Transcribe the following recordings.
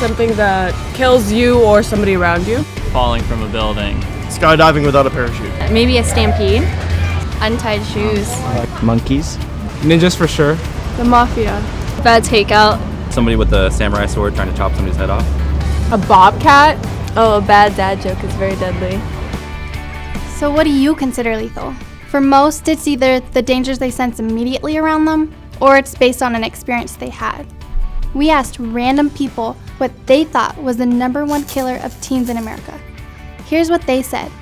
Something that kills you or somebody around you. Falling from a building. Skydiving without a parachute. Maybe a stampede. Untied shoes. Monkeys. Ninjas for sure. The mafia. Bad takeout. Somebody with a samurai sword trying to chop somebody's head off. A bobcat. Oh, a bad dad joke is very deadly. So what do you consider lethal? For most, it's either the dangers they sense immediately around them, or it's based on an experience they had. We asked random people what they thought was the #1 killer of teens in America. Here's what they said.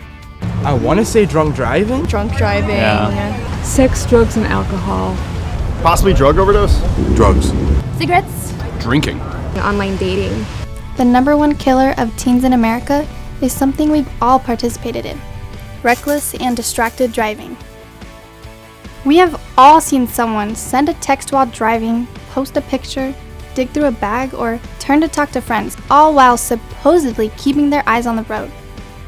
I want to say drunk driving. Drunk driving. Yeah. Sex, drugs, and alcohol. Possibly drug overdose? Drugs. Cigarettes. Drinking. Online dating. The #1 killer of teens in America is something we've all participated in: reckless and distracted driving. We have all seen someone send a text while driving, post a picture, dig through a bag, or turn to talk to friends, all while supposedly keeping their eyes on the road.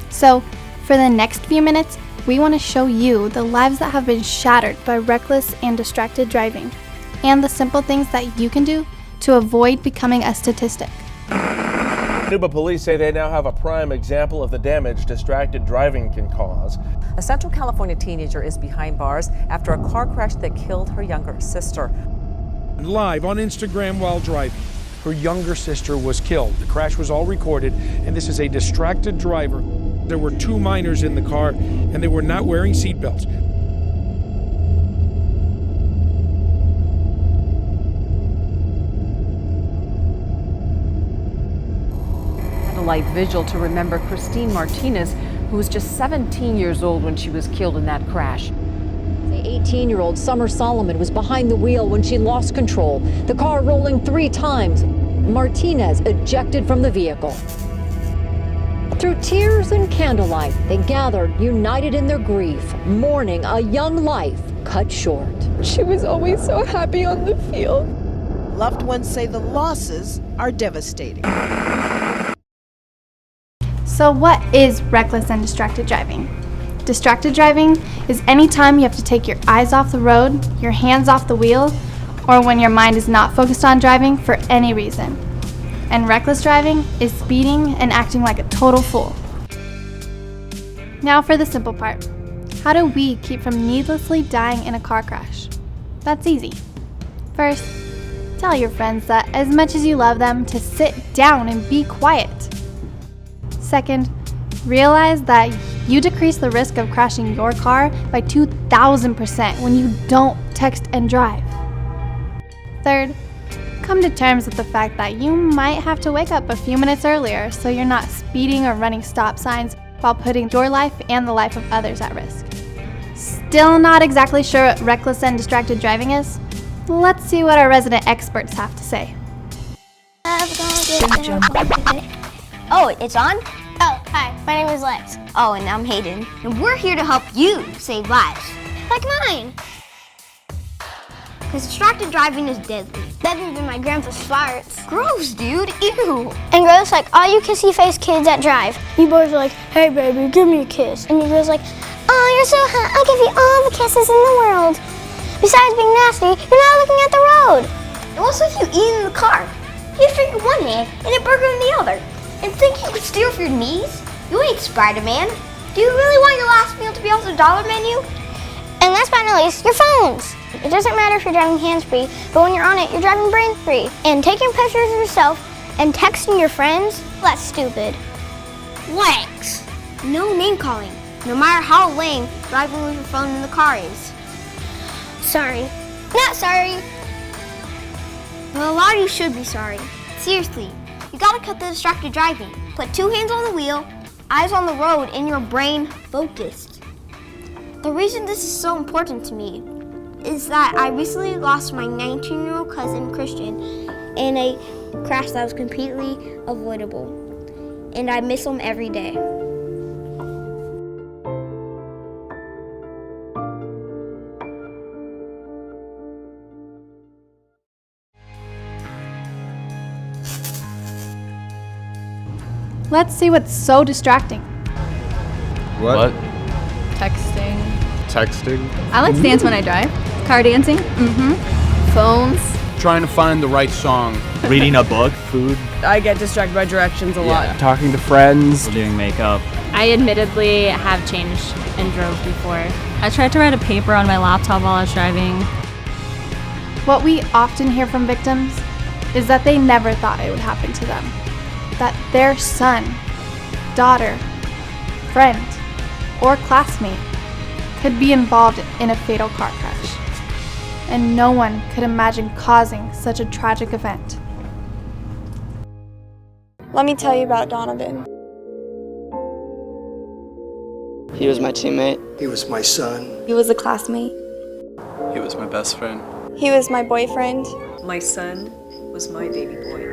So, for the next few minutes, we want to show you the lives that have been shattered by reckless and distracted driving, and the simple things that you can do to avoid becoming a statistic. Cuba police say they now have a prime example of the damage distracted driving can cause. A Central California teenager is behind bars after a car crash that killed her younger sister. Live on Instagram while driving, her younger sister was killed. The crash was all recorded, and this is a distracted driver. There were 2 minors in the car, and they were not wearing seatbelts. A light vigil to remember Christine Martinez, who was just 17 years old when she was killed in that crash. The 18-year-old Summer Solomon was behind the wheel when she lost control, the car rolling 3 times. Martinez ejected from the vehicle. Through tears and candlelight, they gathered, united in their grief, mourning a young life cut short. She was always so happy on the field. Loved ones say the losses are devastating. So what is reckless and distracted driving? Distracted driving is any time you have to take your eyes off the road, your hands off the wheel, or when your mind is not focused on driving for any reason. And reckless driving is speeding and acting like a total fool. Now for the simple part. How do we keep from needlessly dying in a car crash? That's easy. First, tell your friends that as much as you love them, to sit down and be quiet. Second, realize that you decrease the risk of crashing your car by 2,000% when you don't text and drive. Third, come to terms with the fact that you might have to wake up a few minutes earlier so you're not speeding or running stop signs while putting your life and the life of others at risk. Still not exactly sure what reckless and distracted driving is? Let's see what our resident experts have to say. Oh, it's on? Oh, hi, my name is Lex. Oh, and I'm Hayden. And we're here to help you save lives. Like mine. Because distracted driving is deadly. Deadlier than my grandpa's farts. Gross, dude. Ew. And gross like all you kissy-faced kids that drive. You boys are like, hey baby, give me a kiss. And you girls like, oh, you're so hot, I'll give you all the kisses in the world. Besides being nasty, you're not looking at the road. And what's with you eating in the car? You have drink in one hand and a burger in the other. And think you could steal for your knees? You ain't Spider-Man. Do you really want your last meal to be off the dollar menu? And last but not least, your phones. It doesn't matter if you're driving hands-free, but when you're on it, you're driving brain-free. And taking pictures of yourself and texting your friends, that's stupid. Lex, no name calling. No matter how lame driving with your phone in the car is. Sorry. Not sorry. Well, a lot of you should be sorry. Seriously, you gotta cut the distracted driving. Put 2 hands on the wheel, eyes on the road, and your brain focused. The reason this is so important to me is that I recently lost my 19-year-old cousin, Christian, in a crash that was completely avoidable. And I miss him every day. Let's see what's so distracting. What? Texting. Texting? I like to dance when I drive. Car dancing. Phones. trying to find the right song. Reading a book, food. I get distracted by directions a lot. Talking to friends. Doing makeup. I admittedly have changed and drove before. I tried to write a paper on my laptop while I was driving. What we often hear from victims is that they never thought it would happen to them. That their son, daughter, friend, or classmate could be involved in a fatal car crash. And no one could imagine causing such a tragic event. Let me tell you about Donovan. He was my teammate. He was my son. He was a classmate. He was my best friend. He was my boyfriend. My son was my baby boy.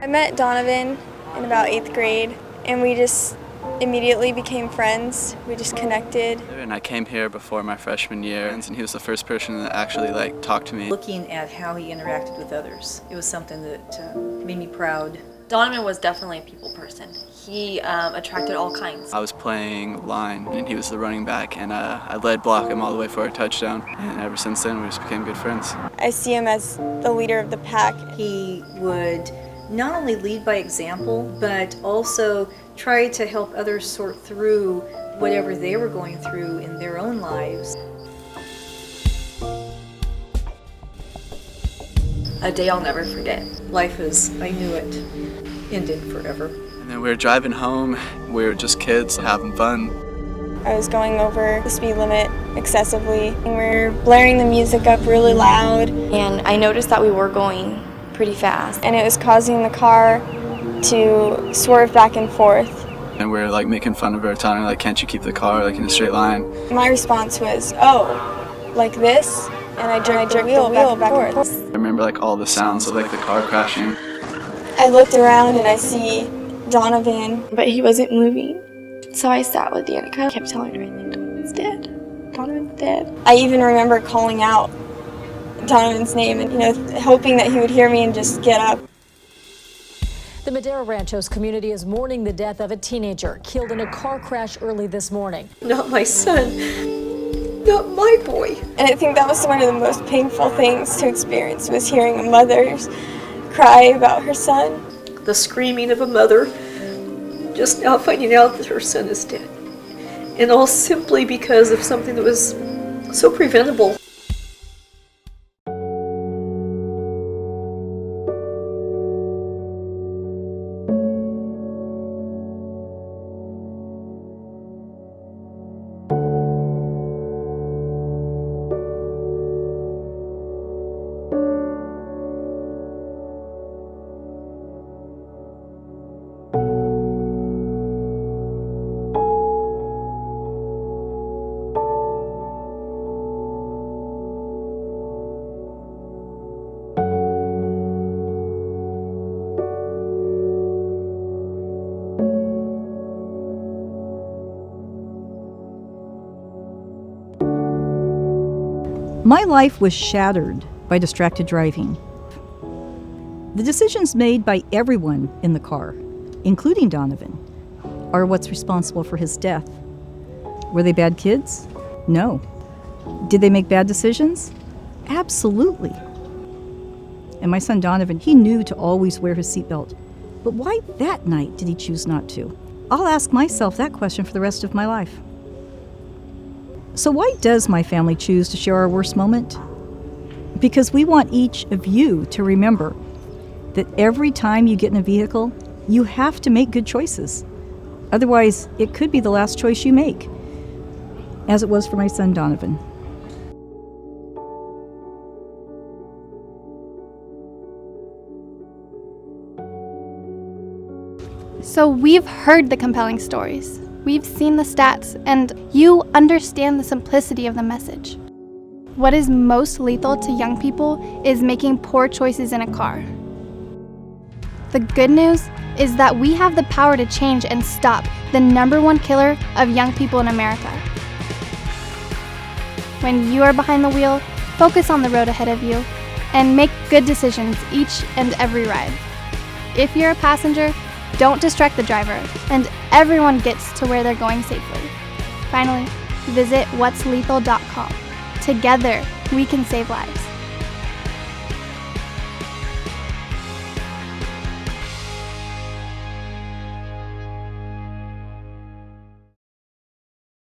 I met Donovan in about 8th grade, and we just immediately became friends. We just connected. And I came here before my freshman year, and he was the first person that actually talked to me. Looking at how he interacted with others, it was something that made me proud. Donovan was definitely a people person. He attracted all kinds. I was playing line, and he was the running back, and I led block him all the way for a touchdown. And ever since then, we just became good friends. I see him as the leader of the pack. He would not only lead by example, but also try to help others sort through whatever they were going through in their own lives. A day I'll never forget. Life as I knew it ended forever. And then we were driving home. We were just kids having fun. I was going over the speed limit excessively, and we were blaring the music up really loud. And I noticed that we were going pretty fast. And it was causing the car to swerve back and forth. And we were making fun of her, telling her can't you keep the car in a straight line? My response was, oh, like this? And I jerked the wheel back and forth. I remember all the sounds of the car crashing. I looked around and I see Donovan, but he wasn't moving. So I sat with Danica, kept telling her, Donovan's dead. Donovan's dead. I even remember calling out Donovan's name and, hoping that he would hear me and just get up. The Madera Ranchos community is mourning the death of a teenager killed in a car crash early this morning. Not my son. Not my boy. And I think that was one of the most painful things to experience, was hearing a mother cry about her son. The screaming of a mother just now finding out that her son is dead. And all simply because of something that was so preventable. My life was shattered by distracted driving. The decisions made by everyone in the car, including Donovan, are what's responsible for his death. Were they bad kids? No. Did they make bad decisions? Absolutely. And my son Donovan, he knew to always wear his seatbelt. But why that night did he choose not to? I'll ask myself that question for the rest of my life. So why does my family choose to share our worst moment? Because we want each of you to remember that every time you get in a vehicle, you have to make good choices. Otherwise, it could be the last choice you make, as it was for my son Donovan. So we've heard the compelling stories. We've seen the stats, and you understand the simplicity of the message. What is most lethal to young people is making poor choices in a car. The good news is that we have the power to change and stop the #1 killer of young people in America. When you are behind the wheel, focus on the road ahead of you and make good decisions each and every ride. If you're a passenger, don't distract the driver, and everyone gets to where they're going safely. Finally, visit whatslethal.com. Together, we can save lives.